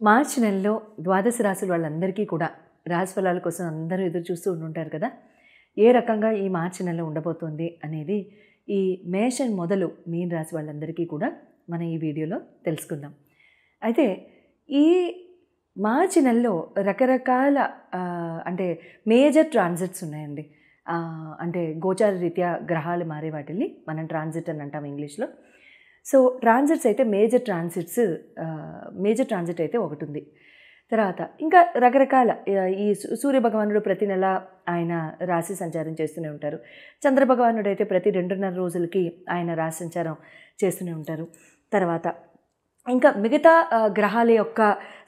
మార్చి నెలలో ద్వాదశ రాశుల వాళ్ళందరికీ కూడా రాశి ఫలాల కోసం అందరూ ఎదురు చూస్తూ ఉంటారు కదా. ఏ రకంగా ఈ మార్చి నెల ఉండబోతోంది అనేది ఈ మేషం మొదలు మీన రాశి వాళ్ళందరికీ కూడా మనం ఈ వీడియోలో తెలుసుకుందాం. అయితే ఈ మార్చి నెలలో రకరకాల అంటే మేజర్ ట్రాన్సిట్స్ ఉన్నాయండి. అంటే గోచార రీత్యా గ్రహాలు మారే వాటిని మనం ట్రాన్సిట్ అని అంటాం ఇంగ్లీష్లో. సో ట్రాన్సిట్స్ అయితే మేజర్ ట్రాన్సిట్ అయితే ఒకటి ఉంది. తర్వాత ఇంకా రకరకాల ఈ సూర్య భగవానుడు ప్రతి నెల ఆయన రాశి సంచారం చేస్తూనే ఉంటారు. చంద్ర భగవానుడు అయితే ప్రతి 2.5 రోజులకి ఆయన రాశి సంచారం చేస్తూనే ఉంటారు. తర్వాత ఇంకా మిగతా గ్రహాల యొక్క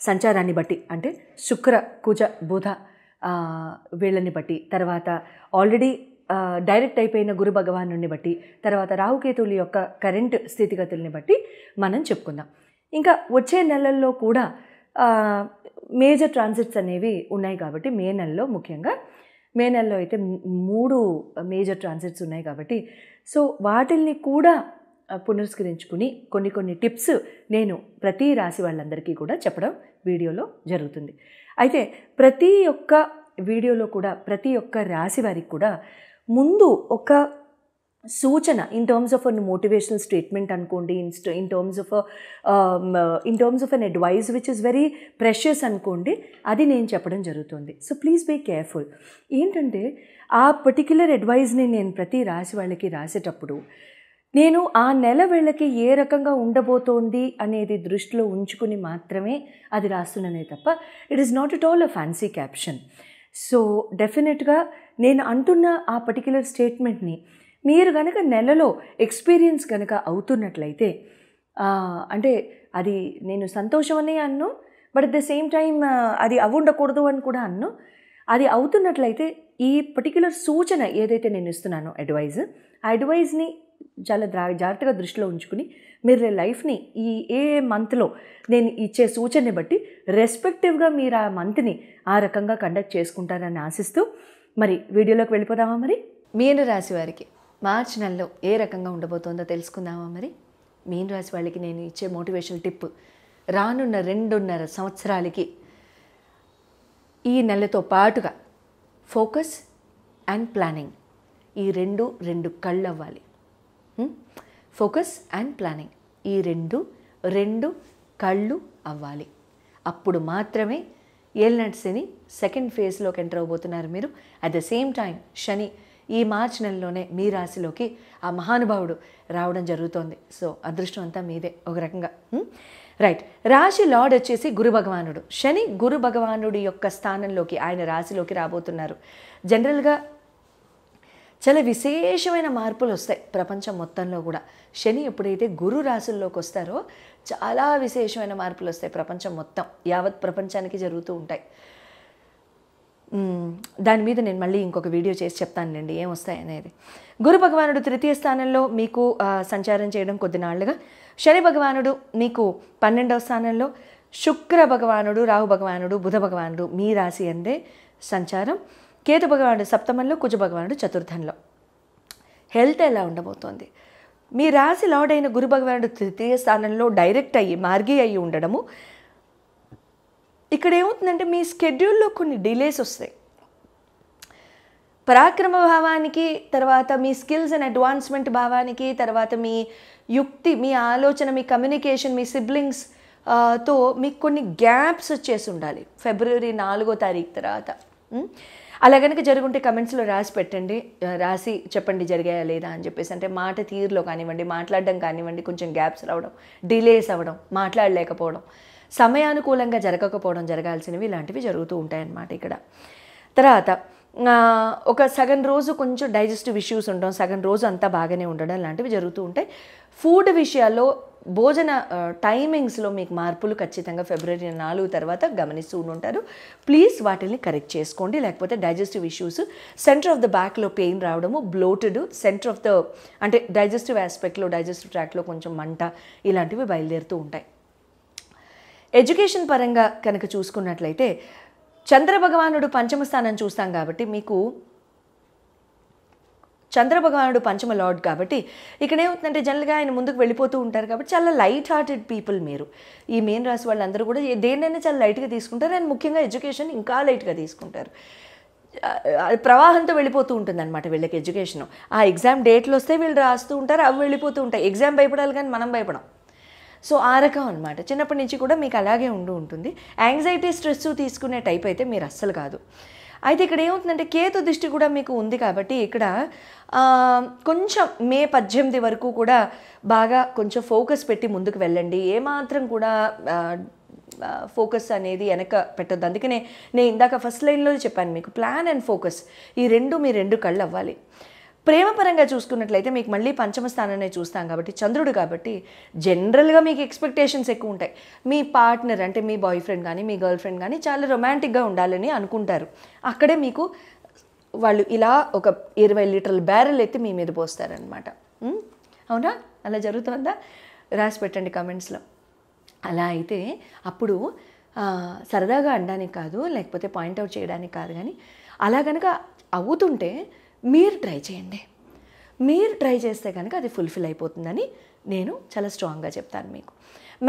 సంచారాన్ని బట్టి అంటే శుక్ర కుజ బుధ వీళ్ళని బట్టి, తర్వాత ఆల్రెడీ డైరెక్ట్ అయిపోయిన గురు భగవానుడిని బట్టి, తర్వాత రాహుకేతువుల యొక్క కరెంట్ స్థితిగతుల్ని బట్టి మనం చెప్పుకుందాం. ఇంకా వచ్చే నెలల్లో కూడా మేజర్ ట్రాన్సిట్స్ అనేవి ఉన్నాయి కాబట్టి ముఖ్యంగా మే నెలలో అయితే 3 మేజర్ ట్రాన్సిట్స్ ఉన్నాయి కాబట్టి సో వాటిల్ని కూడా పునస్కరించుకుని కొన్ని టిప్స్ నేను ప్రతి రాశి వాళ్ళందరికీ కూడా చెప్పడం వీడియోలో జరుగుతుంది. అయితే ప్రతి ఒక్క వీడియోలో కూడా ప్రతి ఒక్క రాశి వారికి కూడా ముందు ఒక సూచన in terms of an motivational statement అనుకోండి, in terms of an advice which is very precious అనుకోండి, అది నేను చెప్పడం జరుగుతుంది. So please be careful. ఏంటంటే ఆ పర్టిక్యులర్ అడ్వైస్ని నేను ప్రతి రాశి వాళ్ళకి రాసేటప్పుడు నేను ఆ నెల వీళ్ళకి ఏ రకంగా ఉండబోతోంది అనేది దృష్టిలో ఉంచుకుని మాత్రమే అది రాస్తున్నానే తప్ప it is not at all a fancy caption. So డెఫినెట్గా నేను అంటున్న ఆ పర్టిక్యులర్ స్టేట్మెంట్ని మీరు కనుక నెలలో ఎక్స్పీరియన్స్ కనుక అవుతున్నట్లయితే అంటే అది నేను సంతోషం అనే అన్ను, but at the same time అది అవ్వుండకూడదు అని కూడా అన్ను. అది అవుతున్నట్లయితే ఈ పర్టిక్యులర్ సూచన ఏదైతే నేను ఇస్తున్నానో ఆ అడ్వైజ్ని చాలా జాగ్రత్తగా దృష్టిలో ఉంచుకుని మీరు లైఫ్ని ఏ మంత్లో నేను ఇచ్చే సూచనని బట్టి రెస్పెక్టివ్గా మీరు ఆ మంత్ని ఆ రకంగా కండక్ట్ చేసుకుంటారని ఆశిస్తూ మరి వీడియోలోకి వెళ్ళిపోదామా. మరి మీన రాశి వారికి మార్చి నెలలో ఏ రకంగా ఉండబోతోందో తెలుసుకుందామా. మరి మీన రాశి వాళ్ళకి నేను ఇచ్చే మోటివేషనల్ టిప్ రానున్న 2.5 సంవత్సరాలకి ఈ నెలతో పాటుగా ఫోకస్ అండ్ ప్లానింగ్ ఈ రెండు కళ్ళు అవ్వాలి. ఫోకస్ అండ్ ప్లానింగ్ ఈ రెండు కళ్ళు అవ్వాలి. అప్పుడు మాత్రమే ఏలినాటి శని సెకండ్ ఫేజ్లోకి ఎంటర్ అవబోతున్నారు మీరు. అట్ ద సేమ్ టైం శని ఈ మార్చి నెలలోనే మీ రాశిలోకి ఆ మహానుభావుడు రావడం జరుగుతోంది. సో అదృష్టం అంతా మీదే ఒక రకంగా. రైట్, రాశి లార్డ్ వచ్చేసి గురు భగవానుడు. శని గురు భగవానుడి యొక్క స్థానంలోకి ఆయన రాశిలోకి రాబోతున్నారు. జనరల్గా చాలా విశేషమైన మార్పులు వస్తాయి ప్రపంచం మొత్తంలో కూడా. శని ఎప్పుడైతే గురు రాశుల్లోకి వస్తారో చాలా విశేషమైన మార్పులు వస్తాయి ప్రపంచం మొత్తం, యావత్ ప్రపంచానికి జరుగుతూ ఉంటాయి. దాని మీద నేను మళ్ళీ ఇంకొక వీడియో చేసి చెప్తానండి ఏం వస్తాయి అనేది. గురు భగవానుడు 3వ స్థానంలో మీకు సంచారం చేయడం కొద్దినాళ్లుగా, శని భగవానుడు మీకు 12వ స్థానంలో, శుక్ర భగవానుడు రాహు భగవానుడు బుధ భగవానుడు మీ రాశి అందే సంచారం, కేతు భగవానుడు 7వ, కుజ భగవానుడు 4వ. హెల్త్ ఎలా ఉండబోతోంది? మీ రాశి లార్డ్ అయిన గురు భగవానుడు 3వ స్థానంలో డైరెక్ట్ అయ్యి మార్గీ అయ్యి ఉండడము ఇక్కడ ఏమవుతుందంటే మీ స్కెడ్యూల్లో కొన్ని డిలేస్ వస్తాయి. పరాక్రమ భావానికి, తర్వాత మీ స్కిల్స్ అండ్ అడ్వాన్స్మెంట్ భావానికి, తర్వాత మీ యుక్తి, మీ ఆలోచన, మీ కమ్యూనికేషన్, మీ సిబ్లింగ్స్ తో మీకు కొన్ని గ్యాప్స్ వచ్చేసి ఉండాలి ఫిబ్రవరి 4వ తారీఖు తర్వాత. అలా కనుక జరుగుంటే కమెంట్స్లో రాసి పెట్టండి, రాసి చెప్పండి జరిగాయా లేదా అని చెప్పేసి. అంటే మాట తీరులో కానివ్వండి, మాట్లాడడం కానివ్వండి, కొంచెం గ్యాప్స్ రావడం, డిలేస్ అవ్వడం, మాట్లాడలేకపోవడం, సమయానుకూలంగా జరగకపోవడం, జరగాల్సినవి ఇలాంటివి జరుగుతూ ఉంటాయన్నమాట ఇక్కడ. తర్వాత ఒక సగం రోజు కొంచెం డైజెస్టివ్ ఇష్యూస్ ఉండడం, సగం రోజు అంతా బాగానే ఉండడం లాంటివి జరుగుతూ ఉంటాయి. ఫుడ్ విషయాల్లో భోజన టైమింగ్స్లో మీకు మార్పులు ఖచ్చితంగా ఫిబ్రవరి 4 తర్వాత గమనిస్తూ ఉంటారు. ప్లీజ్ వాటిని కరెక్ట్ చేసుకోండి, లేకపోతే digestive issues, centre of the బ్యాక్లో పెయిన్ రావడము, బ్లోటెడ్, సెంటర్ ఆఫ్ ద అంటే డైజెస్టివ్ ఆస్పెక్ట్లో డైజెస్టివ్ ట్రాక్లో కొంచెం మంట, ఇలాంటివి బయలుదేరుతూ ఉంటాయి. ఎడ్యుకేషన్ పరంగా కనుక చూసుకున్నట్లయితే చంద్ర భగవానుడు 5వ స్థానం చూస్తాం కాబట్టి మీకు చంద్ర భగవానుడు పంచమ లార్డ్ కాబట్టి ఇక్కడ ఏమవుతుందంటే జనరల్గా ఆయన ముందుకు వెళ్ళిపోతూ ఉంటారు కాబట్టి చాలా లైట్ హార్టెడ్ పీపుల్ మీరు. ఈ మీన రాశి వాళ్ళందరూ కూడా దేన్నైనా చాలా లైట్గా తీసుకుంటారు అండ్ ముఖ్యంగా ఎడ్యుకేషన్ ఇంకా లైట్గా తీసుకుంటారు. ప్రవాహంతో వెళ్ళిపోతూ ఉంటుంది అనమాట వీళ్ళకి ఎడ్యుకేషను. ఆ ఎగ్జామ్ డేట్లు వస్తే వీళ్ళు రాస్తూ ఉంటారు, అవి వెళ్ళిపోతూ ఉంటాయి. ఎగ్జామ్ భయపడాలి కానీ మనం భయపడం. సో ఆ రకం అనమాట. చిన్నప్పటి నుంచి కూడా మీకు అలాగే ఉంటుంది. యాంగ్జైటీ స్ట్రెస్ తీసుకునే టైప్ అయితే మీరు అస్సలు కాదు. అయితే ఇక్కడ ఏమవుతుందంటే కేతు దృష్టి కూడా మీకు ఉంది కాబట్టి ఇక్కడ కొంచెం మే 18 వరకు కూడా బాగా కొంచెం ఫోకస్ పెట్టి ముందుకు వెళ్ళండి. ఏమాత్రం కూడా ఫోకస్ అనేది వెనక పెట్టద్దు. అందుకనే నేను ఇందాక ఫస్ట్ లైన్లో చెప్పాను మీకు, ప్లాన్ అండ్ ఫోకస్ ఈ రెండు మీ రెండు కళ్ళు అవ్వాలి. ప్రేమపరంగా చూసుకున్నట్లయితే మీకు మళ్ళీ పంచమ స్థానాన్ని చూస్తాం కాబట్టి చంద్రుడు కాబట్టి జనరల్గా మీకు ఎక్స్పెక్టేషన్స్ ఎక్కువ ఉంటాయి. మీ పార్ట్నర్ అంటే మీ బాయ్ ఫ్రెండ్ కానీ మీ గర్ల్ ఫ్రెండ్ కానీ చాలా రొమాంటిక్గా ఉండాలని అనుకుంటారు. అక్కడే మీకు వాళ్ళు ఇలా ఒక 20 లీటర్ల బ్యారెల్ ఎత్తి మీ మీద పోస్తారనమాట. అవునా? అలా జరుగుతుందా? రాసి పెట్టండి కమెంట్స్లో. అలా అయితే అప్పుడు సరదాగా అనడానికి కాదు, లేకపోతే పాయింట్అవుట్ చేయడానికి కాదు, కానీ అలా కనుక అవుతుంటే మీరు ట్రై చేయండి. మీరు ట్రై చేస్తే కనుక అది ఫుల్ఫిల్ అయిపోతుందని నేను చాలా స్ట్రాంగ్గా చెప్తాను మీకు.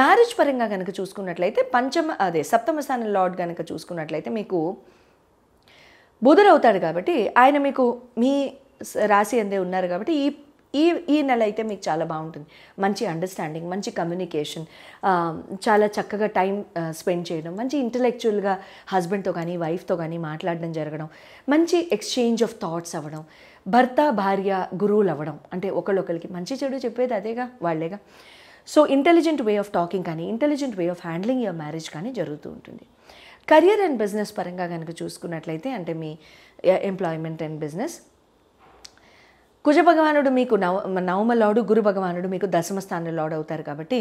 మ్యారేజ్ పరంగా కనుక చూసుకున్నట్లయితే సప్తమ స్థానం లార్డ్ కనుక చూసుకున్నట్లయితే మీకు బుధుడు అవుతాడు కాబట్టి ఆయన మీకు మీ రాశి అందే ఉన్నారు కాబట్టి ఈ నెల అయితే మీకు చాలా బాగుంటుంది. మంచి అండర్స్టాండింగ్, మంచి కమ్యూనికేషన్, చాలా చక్కగా టైం స్పెండ్ చేయడం, మంచి ఇంటలెక్చువల్గా హస్బెండ్తో కానీ వైఫ్తో కానీ మాట్లాడడం జరగడం, మంచి ఎక్స్చేంజ్ ఆఫ్ థాట్స్ అవ్వడం, భర్త భార్య గురువులు అవ్వడం. అంటే ఒకళ్ళొకరికి మంచి చెడు చెప్పేది అదేగా, వాళ్ళేగా. So intelligent way of talking కానీ intelligent way of handling your marriage కానీ జరుగుతూ ఉంటుంది. కెరియర్ అండ్ బిజినెస్ పరంగా కనుక చూసుకున్నట్లయితే అంటే మీ ఎంప్లాయ్మెంట్ అండ్ బిజినెస్, కుజ భగవానుడు మీకు నవమ లార్డు, గురు భగవానుడు మీకు దశమ స్థానం లార్డ్ అవుతారు కాబట్టి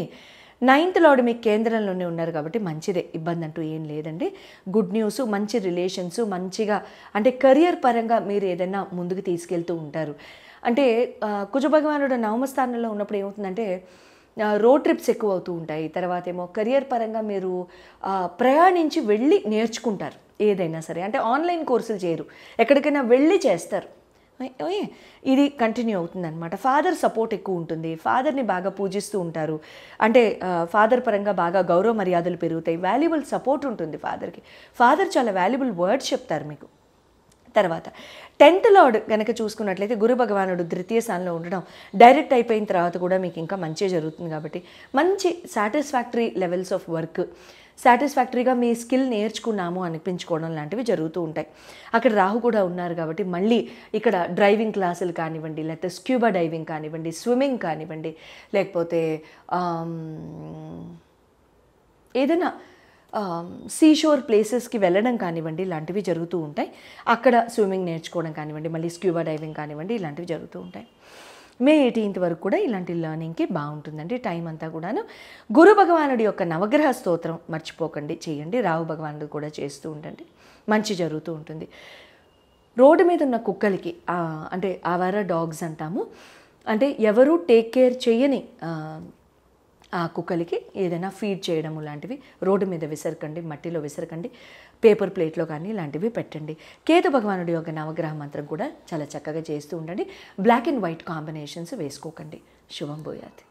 9th లార్డ్ మీకు కేంద్రంలోనే ఉన్నారు కాబట్టి మంచిదే, ఇబ్బంది అంటూ ఏం లేదండి. గుడ్ న్యూస్, మంచి రిలేషన్స్, మంచిగా అంటే కెరియర్ పరంగా మీరు ఏదైనా ముందుకు తీసుకెళ్తూ ఉంటారు. అంటే కుజ భగవానుడు నవమ స్థానంలో ఉన్నప్పుడు ఏమవుతుందంటే రోడ్ ట్రిప్స్ ఎక్కువ అవుతూ ఉంటాయి. తర్వాత ఏమో కెరియర్ పరంగా మీరు ప్రయాణించి వెళ్ళి నేర్చుకుంటారు ఏదైనా సరే. అంటే ఆన్లైన్ కోర్సులు చేయరు, ఎక్కడికైనా వెళ్ళి చేస్తారు. ఇది కంటిన్యూ అవుతుందన్నమాట. ఫాదర్ సపోర్ట్ ఎక్కువ ఉంటుంది, ఫాదర్ని బాగా పూజిస్తూ ఉంటారు. అంటే ఫాదర్ పరంగా బాగా గౌరవ మర్యాదలు పెరుగుతాయి, వాల్యుబుల్ సపోర్ట్ ఉంటుంది ఫాదర్కి. ఫాదర్ చాలా వాల్యుబుల్ వర్డ్స్ చెప్తారు మీకు. తర్వాత 10th లార్డ్ కనుక చూసుకున్నట్లయితే గురు భగవానుడు ద్వితీయ స్థానంలో ఉండడం డైరెక్ట్ అయిపోయిన తర్వాత కూడా మీకు ఇంకా మంచి జరుగుతుంది కాబట్టి మంచి సాటిస్ఫాక్టరీ లెవెల్స్ ఆఫ్ వర్క్, సాటిస్ఫాక్టరీగా మీ స్కిల్ నేర్చుకున్నాము అనిపించుకోవడం లాంటివి జరుగుతూ ఉంటాయి. అక్కడ రాహు కూడా ఉన్నారు కాబట్టి మళ్ళీ ఇక్కడ డ్రైవింగ్ క్లాసులు కానివ్వండి, లేకపోతే స్క్యూబా డైవింగ్ కానివ్వండి, స్విమ్మింగ్ కానివ్వండి, లేకపోతే ఏదైనా సీషోర్ ప్లేసెస్కి వెళ్ళడం కానివ్వండి, ఇలాంటివి జరుగుతూ ఉంటాయి. అక్కడ స్విమ్మింగ్ నేర్చుకోవడం కానివ్వండి, మళ్ళీ స్క్యూబా డైవింగ్ కానివ్వండి, ఇలాంటివి జరుగుతూ ఉంటాయి. మే 18th వరకు కూడా ఇలాంటి లర్నింగ్కి బాగుంటుందండి టైం అంతా కూడాను. గురు భగవానుడి యొక్క నవగ్రహ స్తోత్రం మర్చిపోకండి, చేయండి. రాహు భగవానుడు కూడా చేస్తూ ఉండండి, మంచి జరుగుతూ ఉంటుంది. రోడ్డు మీద ఉన్న కుక్కలకి అంటే ఆవారా డాగ్స్ అంటాము, అంటే ఎవరు టేక్ కేర్ చేయని ఆ కుక్కలకి ఏదైనా ఫీడ్ చేయడము లాంటివి రోడ్డు మీద విసరకండి, మట్టిలో విసరకండి, పేపర్ ప్లేట్లో కానీ ఇలాంటివి పెట్టండి. కేతు భగవానుడి యొక్క నవగ్రహ మంత్రం కూడా చాలా చక్కగా చేస్తూ ఉండండి. బ్లాక్ అండ్ వైట్ కాంబినేషన్స్ వేసుకోకండి. శుభం భూయాత్.